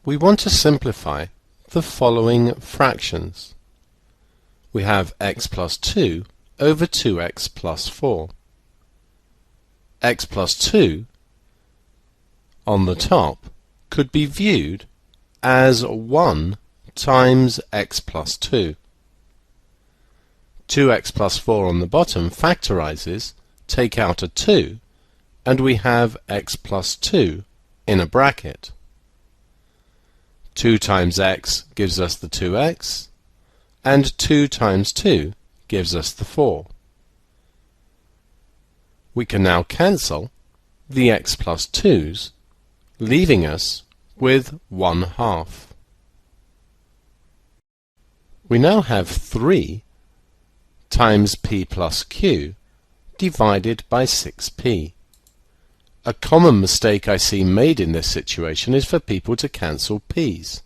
we want to simplify the following fractions. We have x plus 2 over 2x plus 4. X plus 2 on the top could be viewed as 1 times x plus 2. 2x plus 4 on the bottom factorizes, take out a 2, and we have x plus 2 in a bracket. 2 times x gives us the 2x, and 2 times 2 gives us the 4. We can now cancel the x plus 2's, leaving us with 1/2. We now have 3 times p plus q divided by 6p. A common mistake I see made in this situation is for people to cancel p's,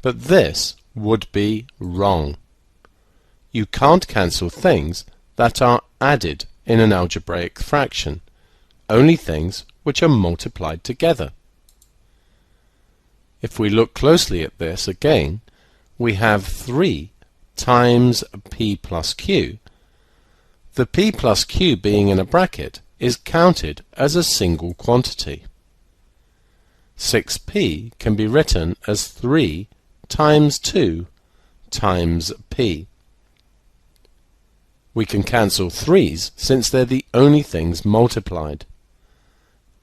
but this would be wrong. You can't cancel things that are added in an algebraic fraction, only things which are multiplied together. If we look closely at this again, we have 3 times p plus q. The p plus q being in a bracket is counted as a single quantity. 6p can be written as 3 times 2 times p. We can cancel 3's since they're the only things multiplied,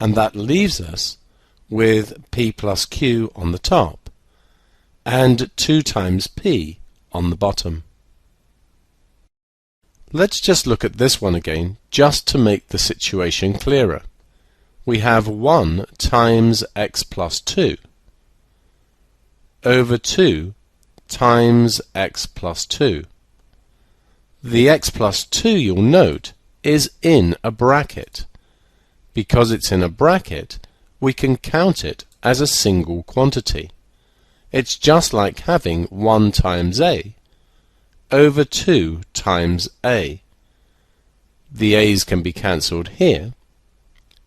and that leaves us with p plus q on the top and 2 times p on the bottom. Let's just look at this one again, just to make the situation clearer. We have 1 times x plus 2 over 2 times x plus 2. The x plus 2, you'll note, is in a bracket. Because it's in a bracket, we can count it as a single quantity. It's just like having 1 times a over 2 times a. The a's can be cancelled here,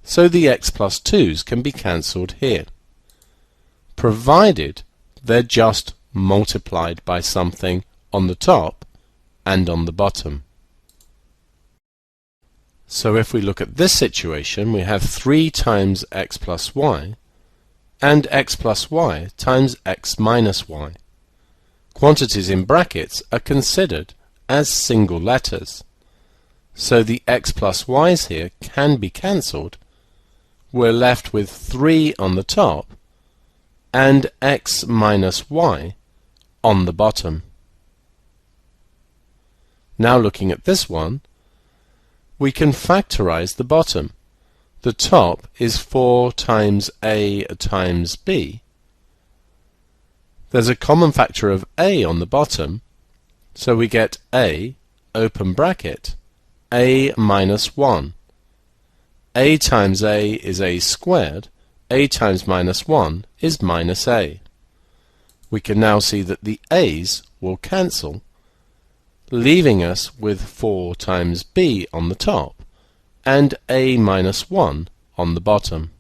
so the x plus 2's can be cancelled here, provided they're just multiplied by something on the top and on the bottom. So if we look at this situation, we have 3 times x plus y and x plus y times x minus y. Quantities in brackets are considered as single letters, so the x plus y's here can be cancelled. We're left with 3 on the top and x minus y on the bottom. Now looking at this one, we can factorize the bottom. The top is 4 times a times b. There's a common factor of a on the bottom, so we get a, open bracket, a minus 1. A times a is a squared, a times minus 1 is minus a. We can now see that the a's will cancel, leaving us with 4 times b on the top and a minus 1 on the bottom.